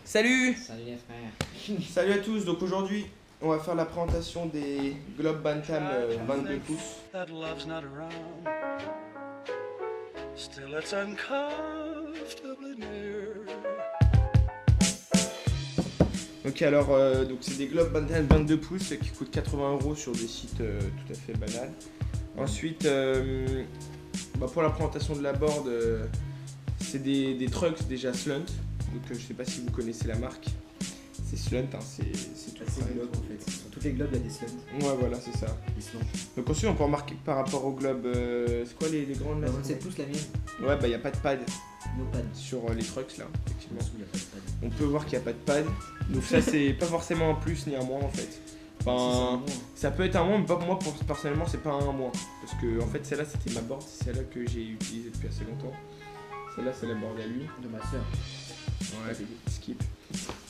Salut! Salut les frères. Salut à tous, donc aujourd'hui on va faire la présentation des Globe Bantam 22 pouces. Ok, alors donc c'est des Globe Bantam 22 pouces qui coûtent 80 € sur des sites tout à fait banals. Ensuite, pour la présentation de la board, c'est des trucks déjà Slunt. Donc je sais pas si vous connaissez la marque. C'est Slunt, hein, c'est tout. C'est Globe en fait. Sur toutes les globes il y a des slunts. Ouais, voilà, c'est ça. Donc ensuite on peut remarquer par rapport au globe, c'est quoi les grandes là? 27 pouces la mienne. Ouais, bah il n'y a pas de pad No pad. sur les trucks là, effectivement. Dessous, y a pas de pad. On peut voir qu'il n'y a pas de pad. Donc ça c'est pas forcément un plus ni un moins en fait. Enfin, ça peut être un moins, mais pas pour moi personnellement c'est pas un moins. Parce que en fait celle-là c'était ma board, c'est celle-là que j'ai utilisée depuis assez longtemps. Celle-là c'est la board à lui. De ma soeur. Ouais, skip.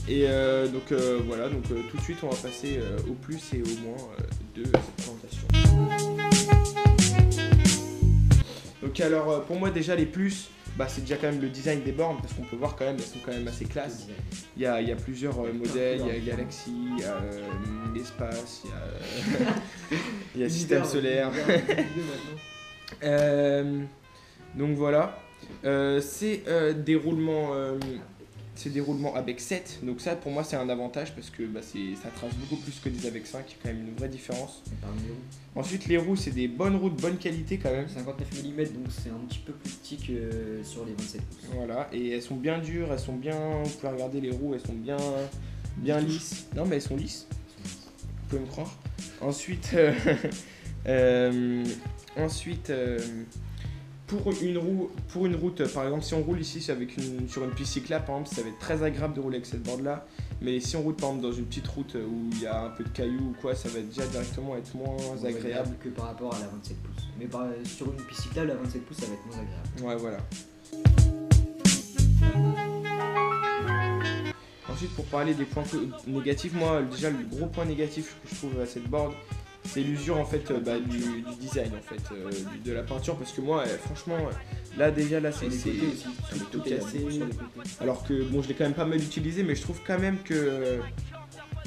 Et donc voilà, donc tout de suite on va passer au plus et au moins de cette présentation. Donc alors pour moi déjà les plus, c'est déjà quand même le design des bornes parce qu'on peut voir quand même, elles sont quand même assez classe. Il y a plusieurs modèles, il y a Galaxy, il y a l'espace, il y a système solaire. Donc voilà, c'est des roulements. C'est des roulements avec 7, donc ça pour moi c'est un avantage parce que ça trace beaucoup plus que des avec 5, il y a quand même une vraie différence. Ensuite les roues c'est des bonnes roues de bonne qualité quand même. 59 mm donc c'est un petit peu plus petit que sur les 27 pouces. Voilà, et elles sont bien dures, elles sont bien, vous pouvez regarder les roues, elles sont bien lisses. Non mais elles sont lisses, vous pouvez me croire. Ensuite, pour une route, par exemple, si on roule ici sur une piste cyclable, par exemple, ça va être très agréable de rouler avec cette board là. Mais si on roule par exemple dans une petite route où il y a un peu de cailloux ou quoi, ça va déjà directement être moins agréable que par rapport à la 27 pouces. Mais sur une piste cyclable, la 27 pouces, ça va être moins agréable. Ouais, voilà. Ensuite, pour parler des points négatifs, moi, déjà, le gros point négatif que je trouve à cette board, c'est l'usure en fait du design en fait, de la peinture parce que moi franchement là déjà là c'est tout cassé alors que bon je l'ai quand même pas mal utilisé mais je trouve quand même que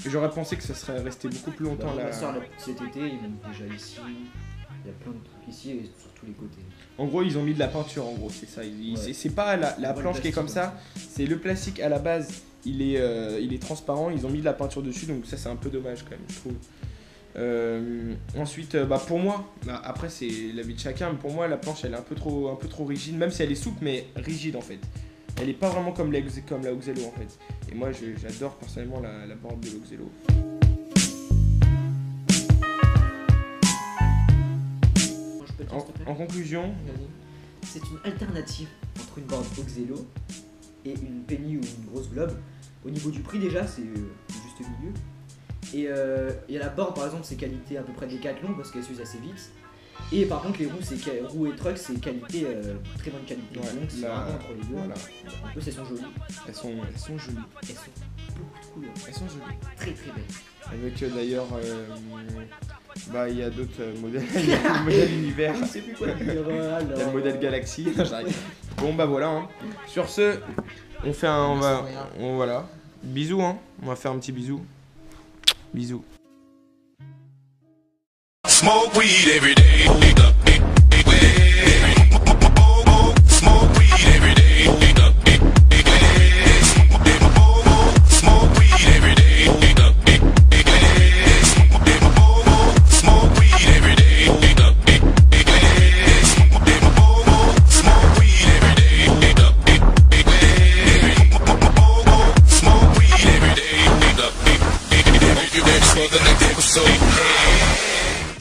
j'aurais pensé que ça serait resté beaucoup plus longtemps là. Cet été ils m'ont déjà ici, il y a plein de trucs ici et sur tous les côtés. En gros ils ont mis de la peinture en gros c'est ça, c'est pas la planche qui est comme ça, c'est le plastique à la base il est transparent, ils ont mis de la peinture dessus donc ça c'est un peu dommage quand même je trouve. Ensuite pour moi, après c'est l'avis de chacun, mais pour moi la planche elle est un peu trop rigide, même si elle est souple mais rigide en fait. Elle est pas vraiment comme la Oxelo en fait. Et moi j'adore personnellement la board de l'Oxelo. En conclusion, c'est une alternative entre une board Oxelo et une Penny ou une grosse globe. Au niveau du prix déjà c'est juste milieu. Et la board par exemple c'est qualité à peu près Decathlon parce qu'elle s'use assez vite. Et par contre les roues et trucks c'est qualité très bonne qualité. Ouais, donc c'est vraiment entre les deux. Voilà. En plus elles sont jolies. Elles sont jolies. Elles sont beaucoup de couleurs. Elles sont jolies. Très très belles. Avec d'ailleurs il y a d'autres modèles. Il y a le modèle univers. Je sais plus quoi dire. Il y a le modèle Galaxy. Bon voilà hein. Sur ce, on fait voilà. Bisous hein. On va faire un petit bisou. Bisous. Smoke weed every day.